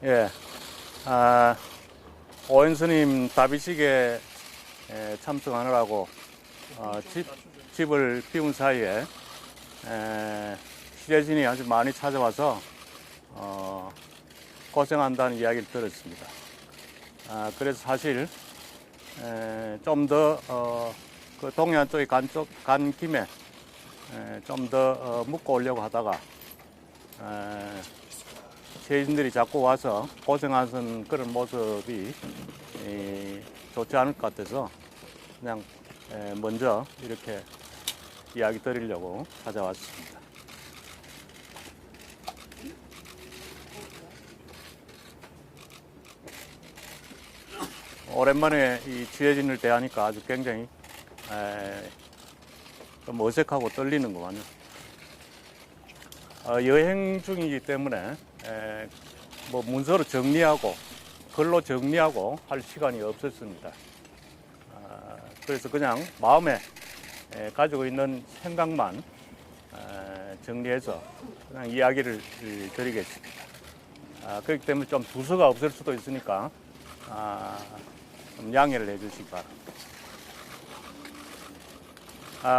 예, 오연스님 다비식에 참석하느라고 집을 비운 사이에 취재진이 아주 많이 찾아와서 고생한다는 이야기를 들었습니다. 그래서 사실 좀 더 그 동해안 쪽에 간 김에 좀 더 묵고 오려고 하다가 취재진들이 자꾸 와서 고생하는 그런 모습이 좋지 않을 것 같아서 그냥 먼저 이렇게 이야기 드리려고 찾아왔습니다. 오랜만에 이 취재진을 대하니까 아주 굉장히 좀 어색하고 떨리는구만요. 여행 중이기 때문에 뭐 문서로 정리하고 글로 정리하고 할 시간이 없었습니다. 그래서 그냥 마음에 가지고 있는 생각만 정리해서 그냥 이야기를 드리겠습니다. 그렇기 때문에 좀 두서가 없을 수도 있으니까 좀 양해를 해주시기 바랍니다.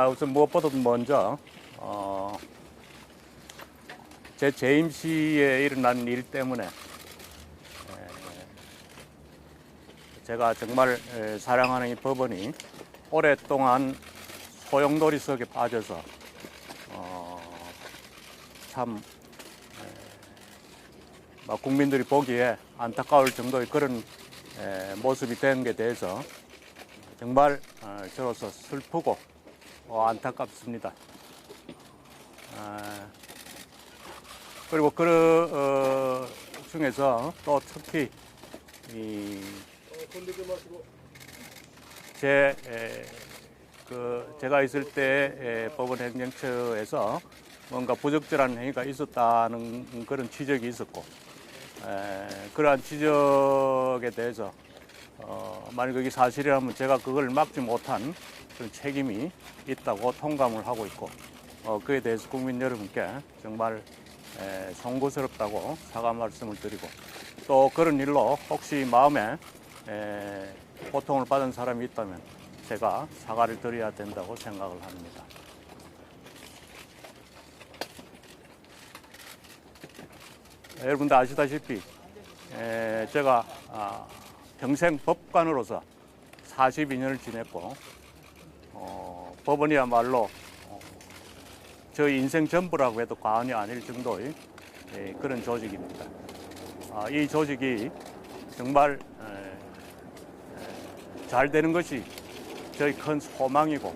우선 무엇보다도 먼저 제 재임 시에 일어난 일 때문에 제가 정말 사랑하는 이 법원이 오랫동안 소용돌이 속에 빠져서 참 국민들이 보기에 안타까울 정도의 그런 모습이 된 게 대해서 정말 저로서 슬프고 안타깝습니다. 그리고 그 중에서 또 특히 제가 있을 때 법원 행정처에서 뭔가 부적절한 행위가 있었다는 그런 지적이 있었고, 그러한 지적에 대해서 만약 그게 사실이라면 제가 그걸 막지 못한 그런 책임이 있다고 통감을 하고 있고, 그에 대해서 국민 여러분께 정말 송구스럽다고 사과 말씀을 드리고, 또 그런 일로 혹시 마음에 고통을 받은 사람이 있다면 제가 사과를 드려야 된다고 생각을 합니다. 여러분들 아시다시피 제가 평생 법관으로서 42년을 지냈고, 법원이야말로 저 인생 전부라고 해도 과언이 아닐 정도의 그런 조직입니다. 이 조직이 정말 잘 되는 것이 저희 큰 소망이고,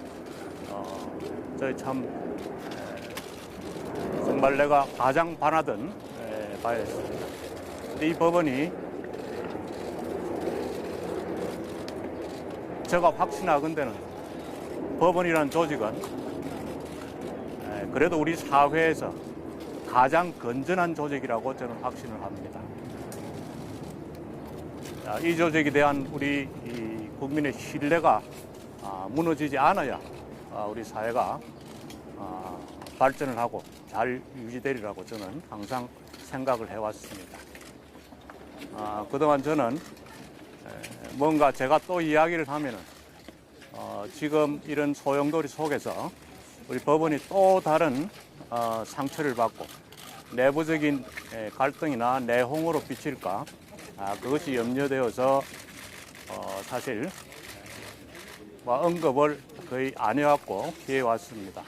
저희 참 정말 내가 가장 바라던 바였습니다. 근데 이 법원이 제가 확신하건대는 법원이라는 조직은 그래도 우리 사회에서 가장 건전한 조직이라고 저는 확신을 합니다. 이 조직에 대한 우리 국민의 신뢰가 무너지지 않아야 우리 사회가 발전을 하고 잘 유지되리라고 저는 항상 생각을 해왔습니다. 그동안 저는 뭔가 제가 또 이야기를 하면은 지금 이런 소용돌이 속에서 우리 법원이 또 다른 상처를 받고 내부적인 갈등이나 내홍으로 비칠까, 그것이 염려되어서 사실 언급을 거의 안 해왔고 피해왔습니다.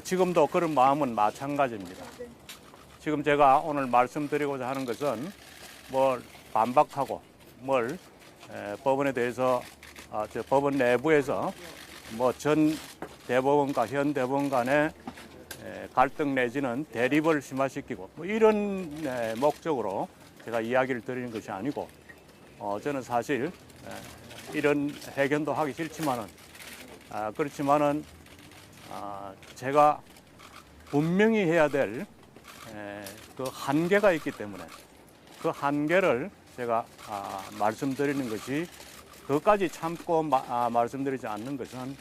지금도 그런 마음은 마찬가지입니다. 지금 제가 오늘 말씀드리고자 하는 것은 뭘 반박하고 뭘 법원에 대해서 법원 내부에서 뭐 전 대법원과 현 대법원 간의 갈등 내지는 대립을 심화시키고 뭐 이런 목적으로 제가 이야기를 드리는 것이 아니고, 저는 사실 이런 해견도 하기 싫지만은 그렇지만은 제가 분명히 해야 될 그 한계가 있기 때문에 그 한계를 제가 말씀드리는 것이, 그것까지 참고 말씀드리지 않는 것은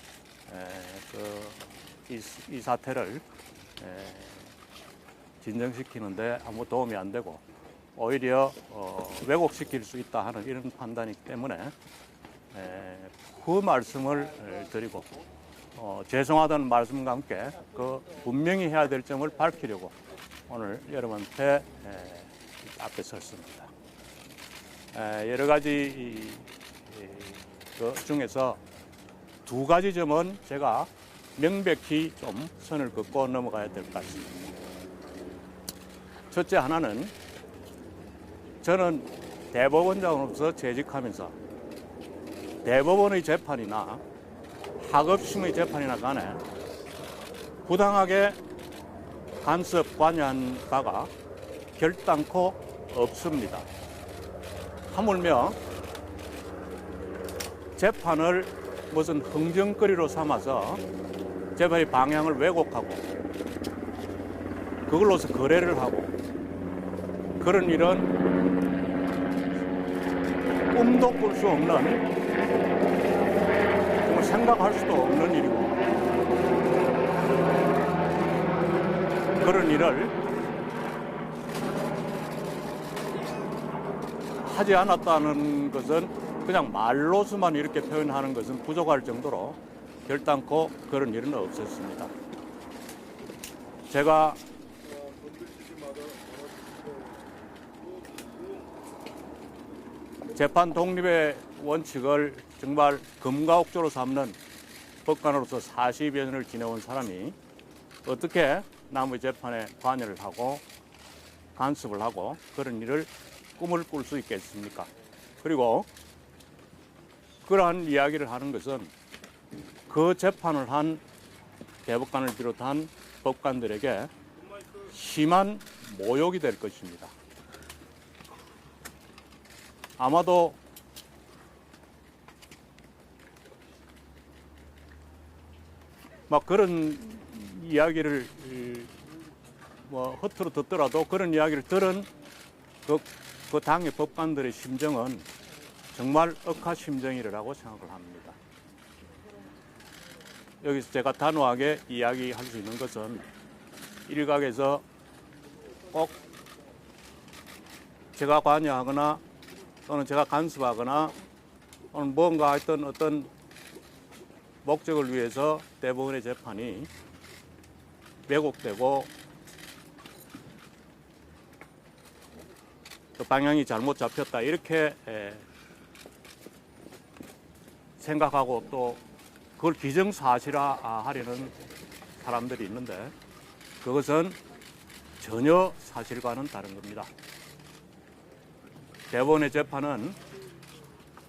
이 사태를 진정시키는데 아무 도움이 안 되고, 오히려 왜곡시킬 수 있다 하는 이런 판단이기 때문에 그 말씀을 드리고 죄송하다는 말씀과 함께 그 분명히 해야 될 점을 밝히려고 오늘 여러분한테 앞에 섰습니다. 여러 가지 그 중에서 두 가지 점은 제가 명백히 좀 선을 긋고 넘어가야 될 것 같습니다. 첫째 하나는 저는 대법원장으로서 재직하면서 대법원의 재판이나 하급심의 재판이나 간에 부당하게 간섭 관여한 바가 결단코 없습니다. 하물며 재판을 무슨 흥정거리로 삼아서 재판의 방향을 왜곡하고 그걸로서 거래를 하고 그런 일은 꿈도 꿀 수 없는 정말 생각할 수도 없는 일이고 그런 일을 하지 않았다는 것은 그냥 말로서만 이렇게 표현하는 것은 부족할 정도로 결단코 그런 일은 없었습니다. 제가 재판 독립의 원칙을 정말 금가옥조로 삼는 법관으로서 40여 년을 지내온 사람이 어떻게 남의 재판에 관여를 하고 간섭을 하고 그런 일을 꿈을 꿀 수 있겠습니까? 그리고 그러한 이야기를 하는 것은 그 재판을 한 대법관을 비롯한 법관들에게 심한 모욕이 될 것입니다. 아마도 막 그런 이야기를 허투루 듣더라도 그런 이야기를 들은 그 당의 법관들의 심정은 정말 억하심정이라고 생각을 합니다. 여기서 제가 단호하게 이야기할 수 있는 것은 일각에서 꼭 제가 관여하거나 또는 제가 간섭하거나 또는 뭔가 하여튼 어떤 목적을 위해서 대법원의 재판이 왜곡되고 그 방향이 잘못 잡혔다 이렇게 생각하고 또 그걸 기정사실화하려는 사람들이 있는데 그것은 전혀 사실과는 다른 겁니다. 대법원의 재판은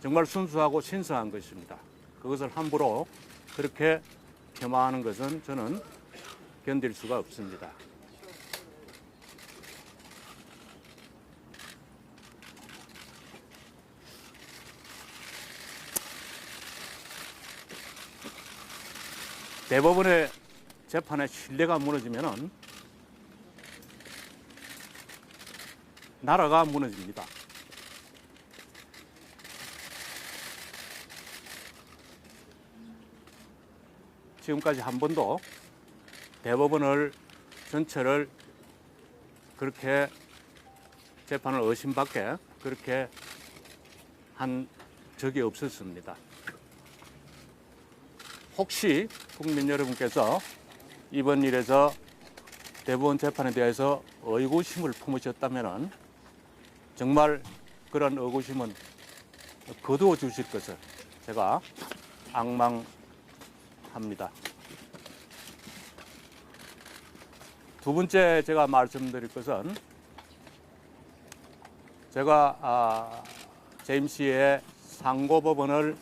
정말 순수하고 신성한 것입니다. 그것을 함부로 그렇게 폄하하는 것은 저는 견딜 수가 없습니다. 대법원의 재판의 신뢰가 무너지면은 나라가 무너집니다. 지금까지 한 번도 대법원을 전체를 그렇게 재판을 의심받게 그렇게 한 적이 없었습니다. 혹시 국민 여러분께서 이번 일에서 대법원 재판에 대해서 의구심을 품으셨다면 정말 그런 의구심은 거두어 주실 것을 제가 악망합니다. 두 번째 제가 말씀드릴 것은 제가 제임스의 상고법원을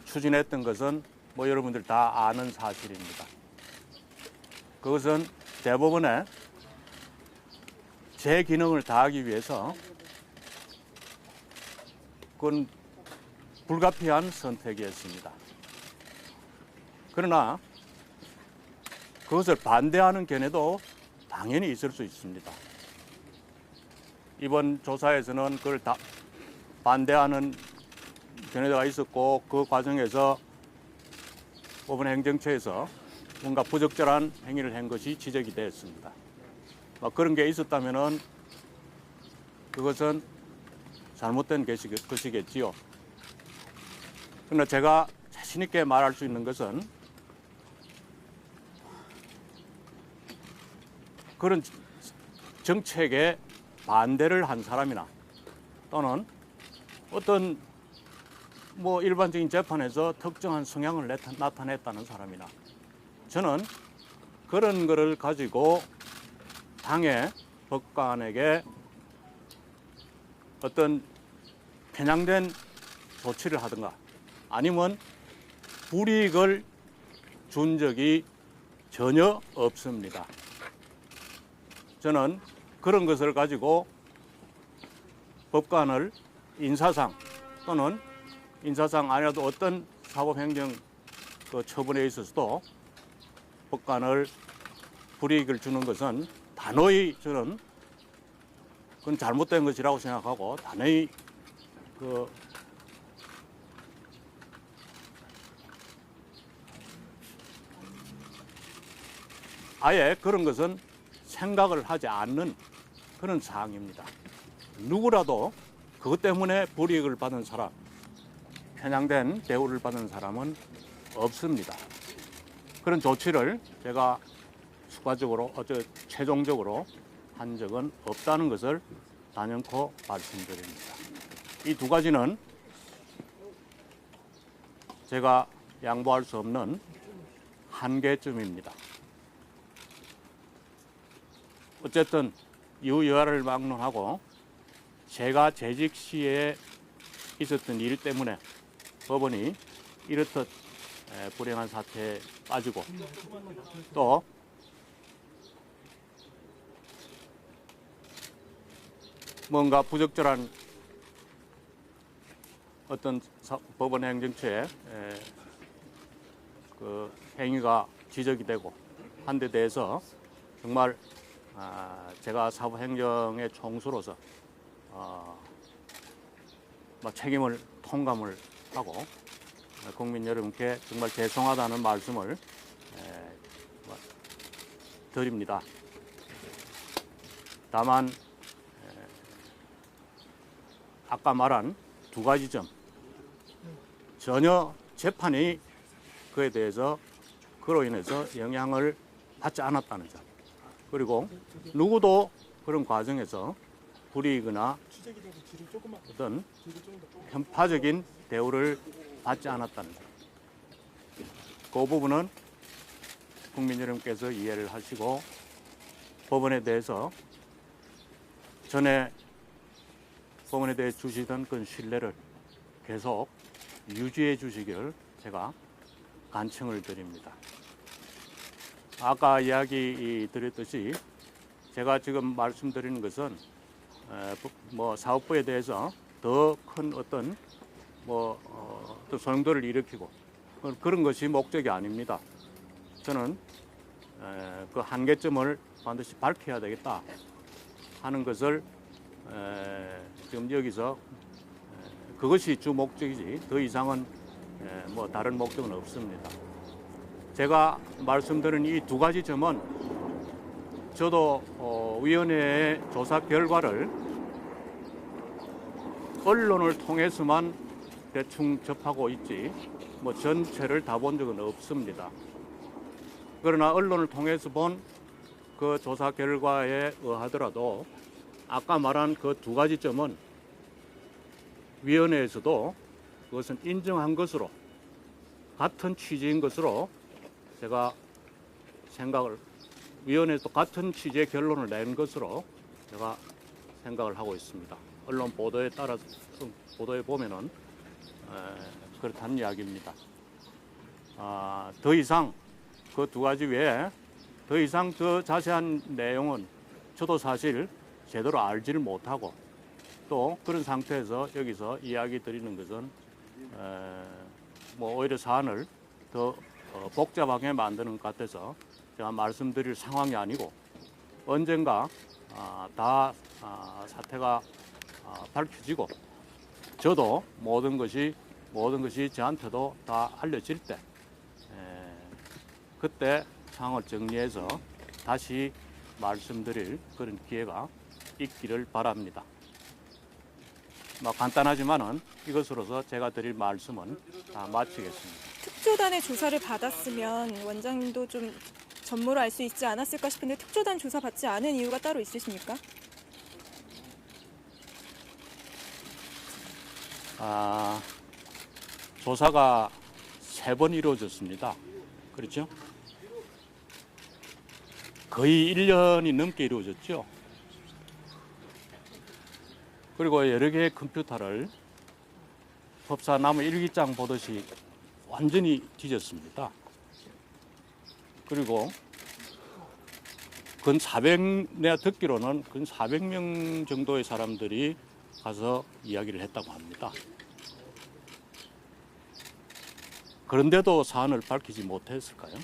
추진했던 것은 뭐 여러분들 다 아는 사실입니다. 그것은 대법원에 제 기능을 다하기 위해서 그건 불가피한 선택이었습니다. 그러나 그것을 반대하는 견해도 당연히 있을 수 있습니다. 이번 조사에서는 그걸 다 반대하는 견해가 있었고 그 과정에서 법원 행정처에서 뭔가 부적절한 행위를 한 것이 지적이 되었습니다. 그런 게 있었다면은 그것은 잘못된 것이겠지요. 그러나 제가 자신 있게 말할 수 있는 것은 그런 정책에 반대를 한 사람이나 또는 어떤 일반적인 재판에서 특정한 성향을 나타냈다는 사람이나 저는 그런 것을 가지고 당의 법관에게 어떤 편향된 조치를 하든가 아니면 불이익을 준 적이 전혀 없습니다. 저는 그런 것을 가지고 법관을 인사상 또는 인사상 아니라도 어떤 사법행정 처분에 있어서도 법관을 불이익을 주는 것은 단호히 저는 그건 잘못된 것이라고 생각하고 단호히 아예 그런 것은 생각을 하지 않는 그런 사항입니다. 누구라도 그것 때문에 불이익을 받은 사람, 편향된 대우를 받은 사람은 없습니다. 그런 조치를 제가 최종적으로 한 적은 없다는 것을 단연코 말씀드립니다. 이 두 가지는 제가 양보할 수 없는 한계점입니다. 어쨌든 유여하를 막론하고 제가 재직 시에 있었던 일 때문에 법원이 이렇듯 불행한 사태에 빠지고 또 뭔가 부적절한 어떤 법원 행정처의 그 행위가 지적이 되고 한 데 대해서 정말 제가 사법행정의 총수로서 책임을 통감을 하고 국민 여러분께 정말 죄송하다는 말씀을 드립니다. 다만 아까 말한 두 가지 점 전혀 재판이 그에 대해서 그로 인해서 영향을 받지 않았다는 점 그리고 누구도 그런 과정에서 불이익이나 어떤 편파적인 대우를 받지 않았다는 점. 그 부분은 국민 여러분께서 이해를 하시고 법원에 대해서 전에 법원에 대해 주시던 그 신뢰를 계속 유지해 주시기를 제가 간청을 드립니다. 아까 이야기 드렸듯이 제가 지금 말씀드리는 것은 사업부에 대해서 더 큰 어떤 또 소용돌이를 일으키고 그런 것이 목적이 아닙니다. 저는 그 한계점을 반드시 밝혀야 되겠다 하는 것을 지금 여기서 그것이 주 목적이지 더 이상은 다른 목적은 없습니다. 제가 말씀드린 이 두 가지 점은 저도 위원회의 조사 결과를 언론을 통해서만 대충 접하고 있지 전체를 다 본 적은 없습니다. 그러나 언론을 통해서 본 그 조사 결과에 의하더라도 아까 말한 그 두 가지 점은 위원회에서도 그것은 인정한 것으로 같은 취지인 것으로 제가 위원회에서 같은 취지의 결론을 낸 것으로 제가 생각을 하고 있습니다. 언론 보도에 따라서 보도에 보면은 그렇다는 이야기입니다. 더 이상 그 두 가지 외에 더 이상 더 자세한 내용은 저도 사실 제대로 알지를 못하고 또 그런 상태에서 여기서 이야기 드리는 것은 오히려 사안을 더 복잡하게 만드는 것 같아서 제가 말씀드릴 상황이 아니고 언젠가 다 사태가 밝혀지고 저도 모든 것이 저한테도 다 알려질 때 그때 상황을 정리해서 다시 말씀드릴 그런 기회가 있기를 바랍니다. 뭐 간단하지만은 이것으로서 제가 드릴 말씀은 다 마치겠습니다. 특조단의 조사를 받았으면 원장님도 좀 전모를 알 수 있지 않았을까 싶은데 특조단 조사 받지 않은 이유가 따로 있으십니까? 조사가 3번 이루어졌습니다. 그렇죠? 거의 1년이 넘게 이루어졌죠. 그리고 여러 개의 컴퓨터를 법사나무 일기장 보듯이 완전히 뒤졌습니다. 그리고 내가 듣기로는 근 400명 정도의 사람들이 가서 이야기를 했다고 합니다. 그런데도 사안을 밝히지 못했을까요?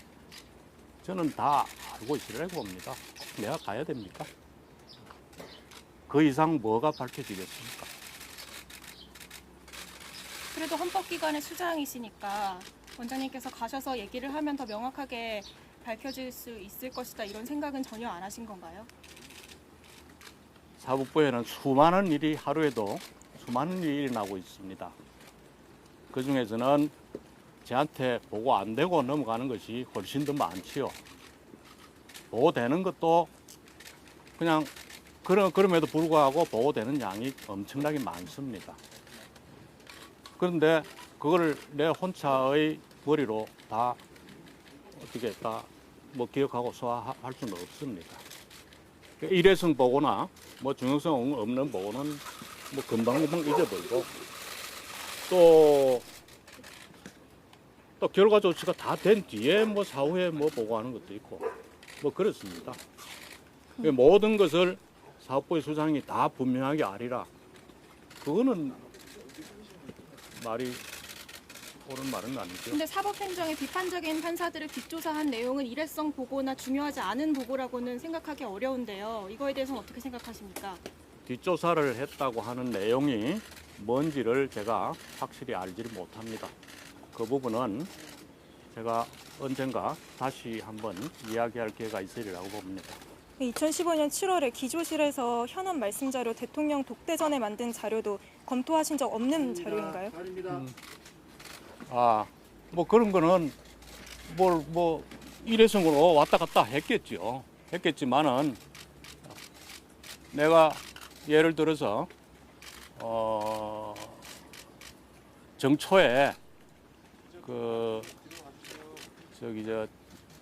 저는 다 알고 있으라고 봅니다. 내가 가야 됩니까? 그 이상 뭐가 밝혀지겠습니까? 그래도 헌법기관의 수장이시니까 원장님께서 가셔서 얘기를 하면 더 명확하게 밝혀질 수 있을 것이다 이런 생각은 전혀 안 하신 건가요? 사법부에는 수많은 일이 하루에도 수많은 일이 일어나고 있습니다. 그 중에서는 저한테 보고 안 되고 넘어가는 것이 훨씬 더 많지요. 보고되는 것도 그냥 그럼에도 불구하고 보고되는 양이 엄청나게 많습니다. 그런데 그걸 내 혼자의 머리로 다 어떻게 다 뭐 기억하고 소화할 수는 없습니다. 일회성 보고나 뭐 중요성 없는 보고는 뭐 금방금방 잊어버리고 또 결과 조치가 다 된 뒤에 뭐 사후에 뭐 보고하는 것도 있고 뭐 그렇습니다. 모든 것을 사법부의 수장이 다 분명하게 아리라 그거는 말이 옳은 말은 아니죠. 근데 사법행정의 비판적인 판사들을 뒷조사한 내용은 일회성 보고나 중요하지 않은 보고라고는 생각하기 어려운데요. 이거에 대해서는 어떻게 생각하십니까? 뒷조사를 했다고 하는 내용이 뭔지를 제가 확실히 알지를 못합니다. 그 부분은 제가 언젠가 다시 한번 이야기할 기회가 있으리라고 봅니다. 2015년 7월에 기조실에서 현업 말씀 자료 대통령 독대 전에 만든 자료도 검토하신 적 없는 자료인가요? 뭐 그런 거는 뭐 일회성으로 왔다 갔다 했겠지만은 내가 예를 들어서 정초에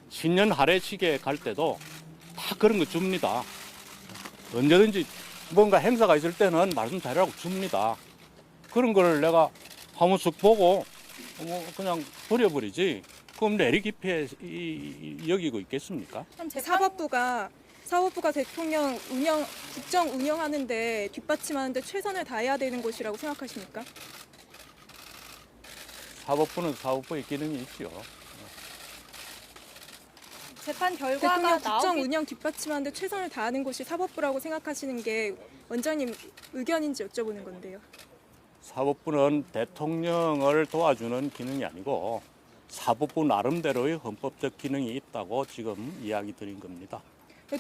신년 할애식에 갈 때도 다 그런 거 줍니다. 언제든지 뭔가 행사가 있을 때는 말씀 잘하라고 줍니다. 그런 걸 내가 한번 쓱 보고 그냥 버려버리지. 그럼 내리 깊이 여기고 있겠습니까? 그럼 사법부가 대통령 국정 운영하는데 뒷받침하는데 최선을 다해야 되는 곳이라고 생각하십니까? 사법부는 사법부의 기능이 있죠. 재판 결과가 대통령 국정 나오기 운영 뒷받침하는데 최선을 다하는 곳이 사법부라고 생각하시는 게 원장님 의견인지 여쭤보는 건데요. 사법부는 대통령을 도와주는 기능이 아니고 사법부 나름대로의 헌법적 기능이 있다고 지금 이야기 드린 겁니다.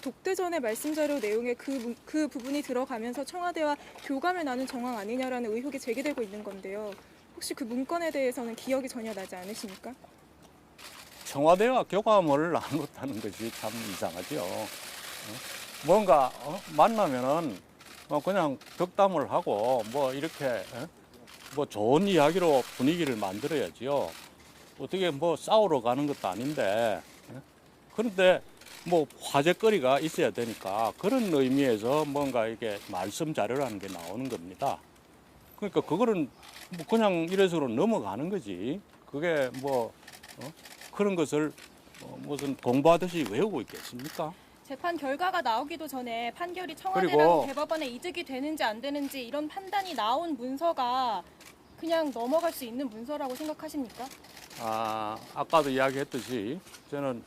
독대 전의 말씀 자료 내용에 그 부분이 들어가면서 청와대와 교감을 나눈 정황 아니냐라는 의혹이 제기되고 있는 건데요. 혹시 그 문건에 대해서는 기억이 전혀 나지 않으십니까? 청와대와 교감을 나눴다는 것이 참 이상하죠. 뭔가 만나면은 그냥 덕담을 하고 뭐 이렇게 뭐 좋은 이야기로 분위기를 만들어야지요. 어떻게 뭐 싸우러 가는 것도 아닌데 그런데 뭐 화제거리가 있어야 되니까 그런 의미에서 뭔가 이게 말씀 자료라는 게 나오는 겁니다. 그러니까 그거는 뭐 그냥 이래서로 넘어가는 거지. 그게 뭐 그런 것을 무슨 공부하듯이 외우고 있겠습니까? 재판 결과가 나오기도 전에 판결이 그리고 청와대랑 대법원에 이득이 되는지 안 되는지 이런 판단이 나온 문서가 그냥 넘어갈 수 있는 문서라고 생각하십니까? 아까도 이야기했듯이 저는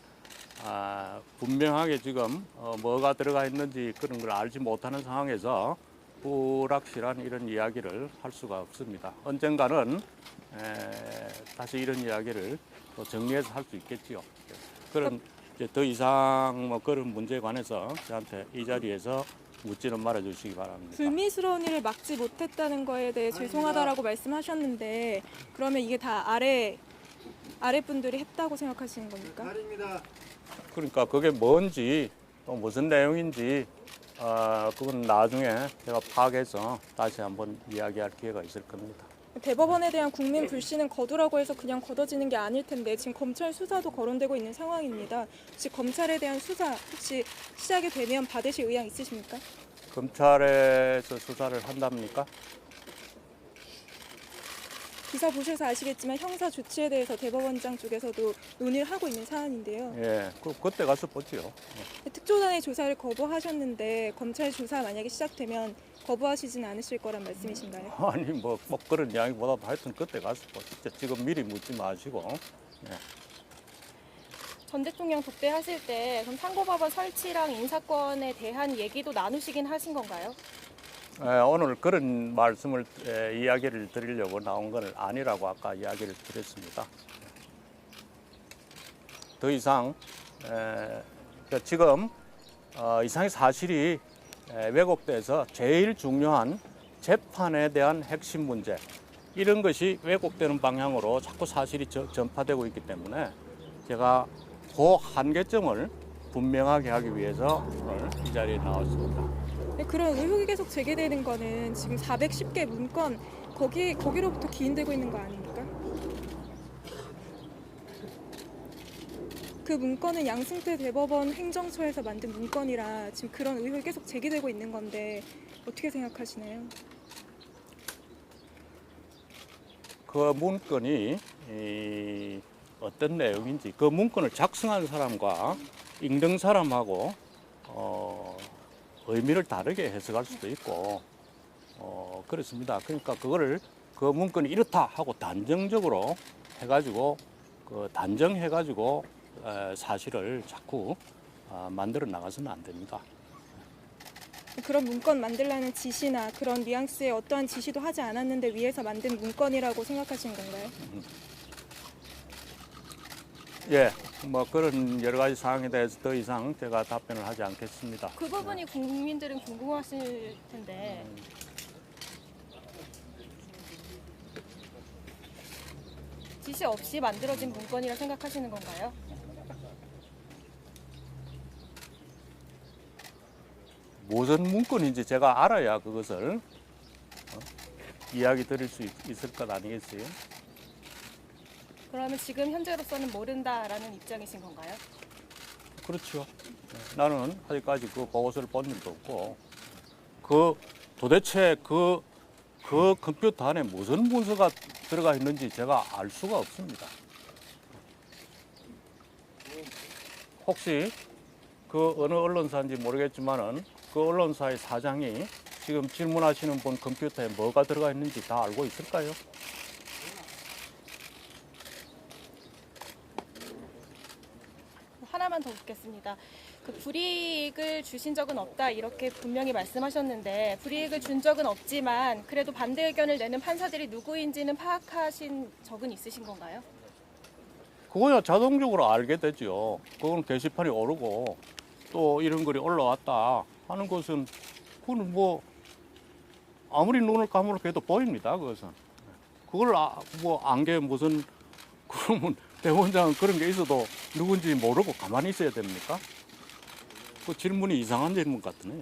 분명하게 지금 뭐가 들어가 있는지 그런 걸 알지 못하는 상황에서 불확실한 이런 이야기를 할 수가 없습니다. 언젠가는 다시 이런 이야기를 또 정리해서 할 수 있겠지요. 그런 이제 더 이상 뭐 그런 문제에 관해서 저한테 이 자리에서 묻지는 말아 주시기 바랍니다. 불미스러운 일을 막지 못했다는 거에 대해 죄송하다라고 말씀하셨는데 그러면 이게 다 아랫분들이 했다고 생각하시는 겁니까? 그러니까 그게 뭔지 또 무슨 내용인지 그건 나중에 제가 파악해서 다시 한번 이야기할 기회가 있을 겁니다. 대법원에 대한 국민 불신은 거두라고 해서 그냥 걷어지는 게 아닐 텐데 지금 검찰 수사도 거론되고 있는 상황입니다. 혹시 검찰에 대한 수사 혹시 시작이 되면 받으실 의향 있으십니까? 검찰에서 수사를 한답니까? 기사 보셔서 아시겠지만 형사 조치에 대해서 대법원장 쪽에서도 논의를 하고 있는 사안인데요. 예, 그때 가서 보죠. 특조단의 조사를 거부하셨는데 검찰 조사 만약에 시작되면 거부하시지는 않으실 거란 말씀이신가요? 아니 뭐 그런 이야기보다도 하여튼 그때 가서 보시죠. 지금 미리 묻지 마시고. 예. 전 대통령 독대하실 때 그럼 상고법원 설치랑 인사권에 대한 얘기도 나누시긴 하신 건가요? 오늘 그런 말씀을 이야기를 드리려고 나온 건 아니라고 아까 이야기를 드렸습니다. 더 이상 지금 이상의 사실이 왜곡돼서 제일 중요한 재판에 대한 핵심 문제 이런 것이 왜곡되는 방향으로 자꾸 사실이 전파되고 있기 때문에 제가 그 한계점을 분명하게 하기 위해서 오늘 이 자리에 나왔습니다. 네, 그런 의혹이 계속 제기되는 거는 지금 410개 문건 거기로부터 기인되고 있는 거 아닙니까? 그 문건은 양승태 대법원 행정처에서 만든 문건이라 지금 그런 의혹이 계속 제기되고 있는 건데 어떻게 생각하시나요? 그 문건이 어떤 내용인지 그 문건을 작성한 사람과 읽는 사람하고 의미를 다르게 해석할 수도 있고 그렇습니다. 그러니까 그거를 그 문건이 이렇다 하고 단정적으로 해가지고 단정해가지고 사실을 자꾸 만들어 나가서는 안 됩니다. 그런 문건 만들라는 지시나 그런 뉘앙스의 어떠한 지시도 하지 않았는데 위에서 만든 문건이라고 생각하시는 건가요? 예, 뭐 그런 여러 가지 사항에 대해서 더 이상 제가 답변을 하지 않겠습니다. 그 부분이 국민들은 궁금하실 텐데 지시 없이 만들어진 문건이라 생각하시는 건가요? 무슨 문건인지 제가 알아야 그것을 이야기 드릴 수 있을 것 아니겠어요? 그러면 지금 현재로서는 모른다라는 입장이신 건가요? 그렇죠. 나는 아직까지 그 보고서를 본 일도 없고 도대체 그 컴퓨터 안에 무슨 문서가 들어가 있는지 제가 알 수가 없습니다. 혹시 그 어느 언론사인지 모르겠지만은 그 언론사의 사장이 지금 질문하시는 분 컴퓨터에 뭐가 들어가 있는지 다 알고 있을까요? 하나만 더 묻겠습니다. 그 불이익을 주신 적은 없다 이렇게 분명히 말씀하셨는데 불이익을 준 적은 없지만 그래도 반대 의견을 내는 판사들이 누구인지는 파악하신 적은 있으신 건가요? 그거야 자동적으로 알게 되죠. 그건 게시판이 오르고 또 이런 글이 올라왔다 하는 것은 그건 뭐 아무리 눈을 감으려고 해도 보입니다. 그것은 그걸 뭐 안 게 무슨 그러면 대법원장은 그런 게 있어도 누군지 모르고 가만히 있어야 됩니까? 그 질문이 이상한 질문 같으네.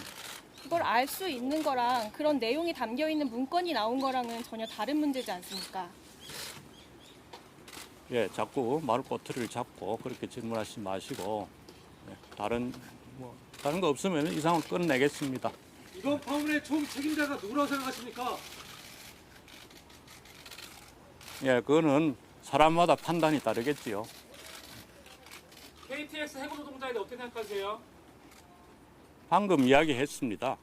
그걸 알 수 있는 거랑 그런 내용이 담겨 있는 문건이 나온 거랑은 전혀 다른 문제지 않습니까? 예, 자꾸 말꼬투리를 잡고 그렇게 질문하지 마시고 다른 거 없으면 이 상황 끝내겠습니다. 이번 파문의 총 책임자가 누구라고 생각하십니까? 예, 그거는 사람마다 판단이 다르겠지요. KTX 해고 노동자에 대해 어떻게 생각하세요? 방금 이야기했습니다.